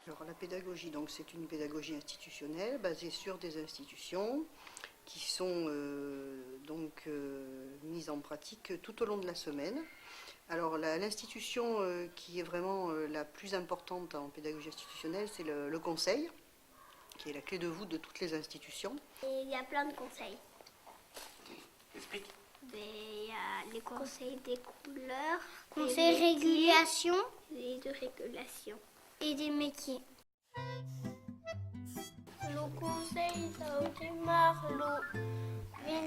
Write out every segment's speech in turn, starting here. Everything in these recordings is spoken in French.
Alors la pédagogie, donc c'est une pédagogie institutionnelle basée sur des institutions qui sont mises en pratique tout au long de la semaine. Alors l'institution qui est vraiment la plus importante en pédagogie institutionnelle, c'est le conseil, qui est la clé de voûte de toutes les institutions. Et il y a plein de conseils. Explique. Il y a les conseils des couleurs, Conseil régulation et de régulation. et des métiers. Le conseil démarre le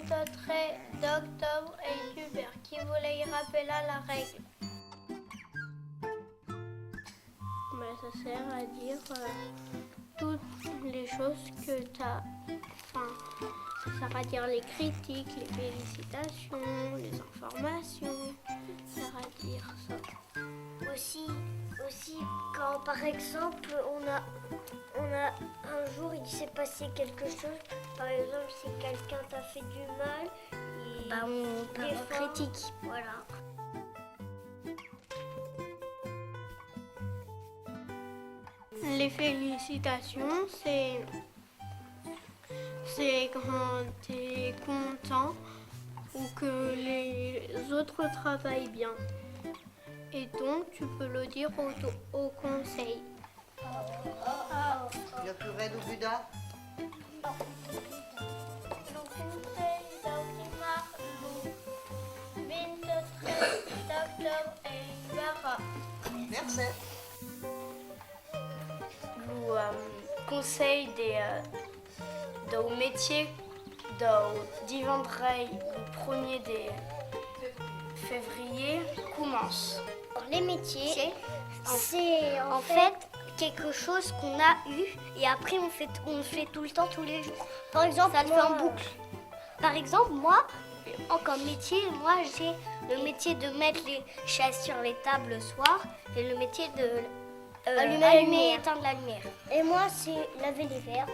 23 d'octobre et l'hiver qui voulait rappeler la règle. Mais ça sert à dire toutes les choses que tu as. Enfin, ça sert à dire les critiques, les félicitations, les informations. Ça sert à dire ça. Aussi quand par exemple on a un jour il s'est passé quelque chose, par exemple si quelqu'un t'a fait du mal, on critique. Voilà. Les félicitations, c'est quand tu es content ou que les autres travaillent bien. Et donc, tu peux le dire au conseil. Il y a plus raide au Bouddha. Le conseil démarre le 23 octobre et il verra. Merci. Le conseil do métier do vendredi le 1er de février commence. Alors, les métiers, c'est en fait quelque chose qu'on a eu et après on le fait tout le temps, tous les jours. Par exemple, ça le fait en boucle. Par exemple, moi, comme métier, j'ai le métier de mettre les chaises sur les tables le soir et le métier de allumer et éteindre la lumière. Et moi, c'est laver les verres.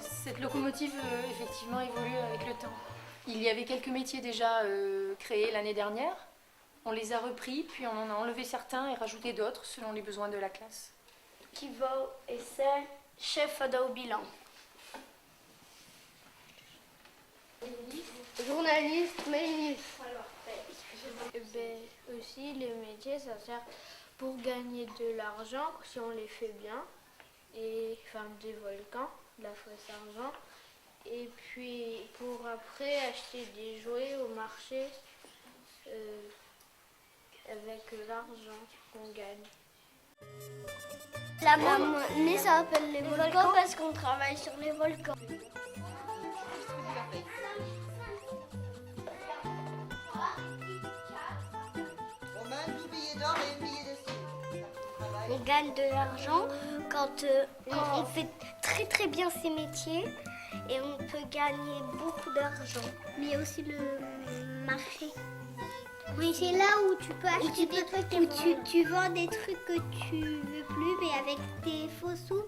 Cette locomotive, effectivement, évolue avec le temps. Il y avait quelques métiers déjà créés l'année dernière. On les a repris, puis on en a enlevé certains et rajouté d'autres selon les besoins de la classe. Qui va et c'est chef do bilan. Journaliste, ministre. Aussi, les métiers, ça sert pour gagner de l'argent si on les fait bien. Et enfin, des volcans, de la fausse argent. Et puis, pour après acheter des jouets au marché avec l'argent qu'on gagne. La monnaie, ça s'appelle les volcans parce qu'on travaille sur les volcans. On a un billet d'or et un billet de cire. On gagne de l'argent quand on fait très très bien ses métiers et on peut gagner beaucoup d'argent. Mais il y a aussi le marché. Oui, c'est là où tu peux acheter des trucs. Où tu vends des trucs que tu veux plus, mais avec tes faux sous.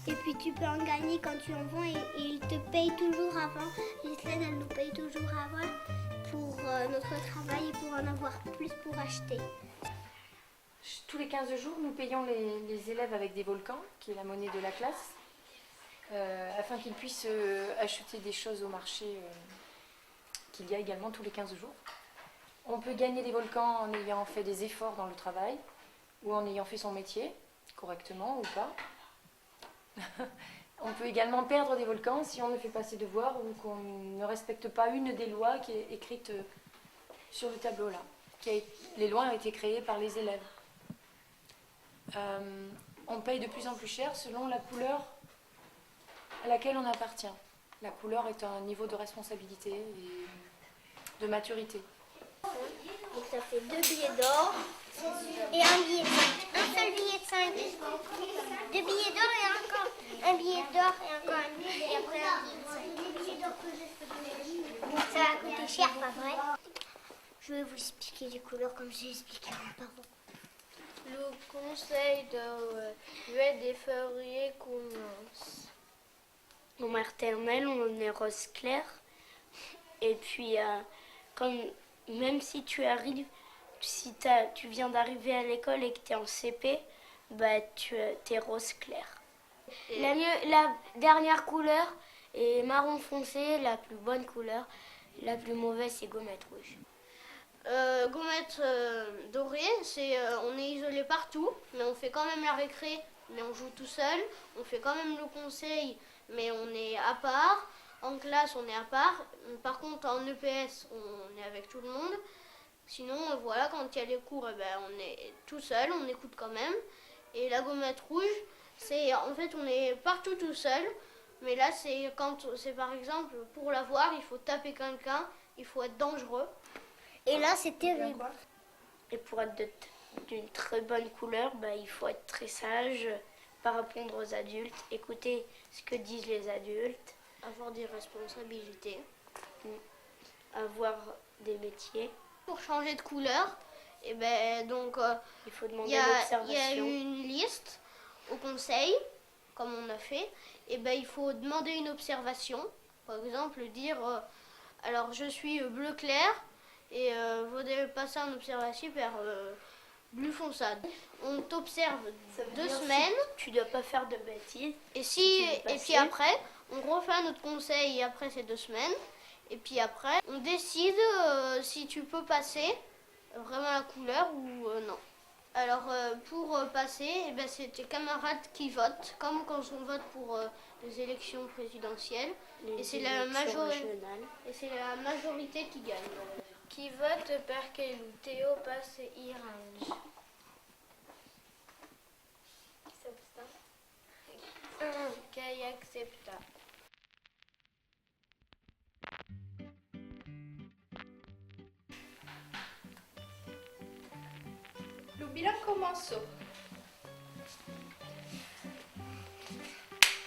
Et puis tu peux en gagner quand tu en vends et ils te payent toujours avant. Gislaine, elle nous paye toujours avant pour notre travail et pour en avoir plus pour acheter. Tous les 15 jours, nous payons les élèves avec des volcans, qui est la monnaie de la classe, afin qu'ils puissent acheter des choses au marché qu'il y a également tous les 15 jours. On peut gagner des volcans en ayant fait des efforts dans le travail ou en ayant fait son métier correctement ou pas. On peut également perdre des volcans si on ne fait pas ses devoirs ou qu'on ne respecte pas une des lois qui est écrite sur le tableau là. Les lois ont été créées par les élèves. On paye de plus en plus cher selon la couleur à laquelle on appartient. La couleur est un niveau de responsabilité et de maturité. Donc ça fait 2 billets d'or et un billet de 5. Un seul billet de 5. 2 billets d'or et encore un billet d'or et encore un billet et après un billet de 5. Donc ça a coûté cher, pas vrai? Je vais vous expliquer les couleurs comme j'ai expliqué à mes parents. Le conseil de des fériés commence. En maternelle, on est rose clair. Et puis, même si tu arrives si tu viens d'arriver à l'école et que tu es en CP, bah, tu es rose clair. La dernière couleur est marron foncé, la plus bonne couleur. La plus mauvaise, c'est gommette rouge. Gommette dorée, c'est on est isolé partout, mais on fait quand même la récré, mais on joue tout seul. On fait quand même le conseil, mais on est à part. En classe, on est à part. Par contre, en EPS, on est avec tout le monde. Sinon, voilà, quand il y a les cours, eh ben, on est tout seul, on écoute quand même. Et la gommette rouge, c'est en fait, on est partout tout seul. Mais là, c'est quand c'est par exemple, pour l'avoir, il faut taper quelqu'un, il faut être dangereux. Et là, c'est terrible. Et pour être d'une très bonne couleur, bah, il faut être très sage, pas répondre aux adultes, écouter ce que disent les adultes, Avoir des responsabilités. avoir des métiers. Pour changer de couleur, et ben donc Il faut il demander y a l'observation. une liste au conseil, comme on a fait. Et ben il faut demander une observation. Par exemple, dire alors je suis bleu clair et vous devez passer en observation vers bleu foncade. On t'observe Ça veut 2 dire semaines. Tu dois pas faire de bêtises. Et passer. puis après, on refait notre conseil après ces 2 semaines. Et puis après, on décide si tu peux passer vraiment la couleur ou non. Alors pour passer, eh ben, c'est tes camarades qui votent, comme quand on vote pour les élections présidentielles. Les Et c'est la élections régionales. Et c'est la majorité qui gagne. Qui vote perché Théo passe Irange. Qui accepta. Le bilan commence.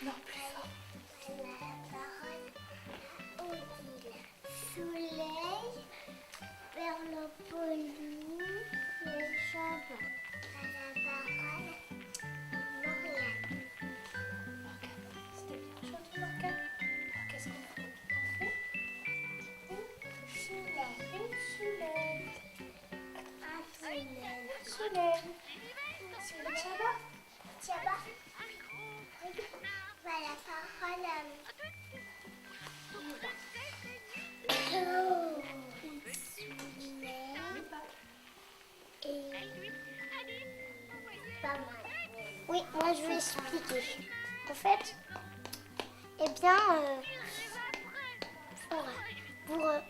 Non, plus fort. Soleil, vers le poli, les cheveux. À la parole, Morgane. C'était bien chanté, Morgane. Alors, qu'est-ce qu'on fait? Une soleil. Un soleil. Soleil. Tiens-bas. Voilà, parole. Oui, moi je vais expliquer. En fait, eh bien,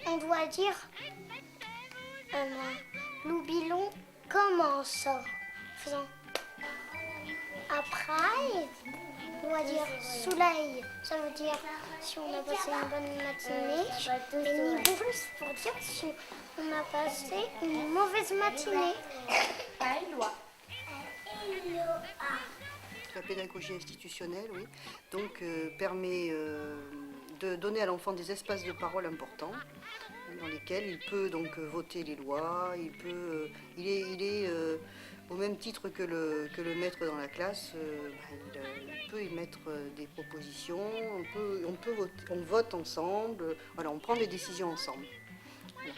on doit dire l'oubilon commence. Faisons. Après, on va dire soleil. Ça veut dire si on a passé une bonne matinée. Mais Nibouls pour dire si on a passé une mauvaise matinée. Aïloa. La pédagogie institutionnelle, oui, donc permet de donner à l'enfant des espaces de parole importants dans lesquels il peut donc voter les lois, il est au même titre que le maître dans la classe, il peut y mettre des propositions, on vote ensemble, voilà, on prend des décisions ensemble. Voilà,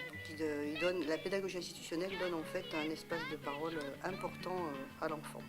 donc la pédagogie institutionnelle donne en fait un espace de parole important à l'enfant.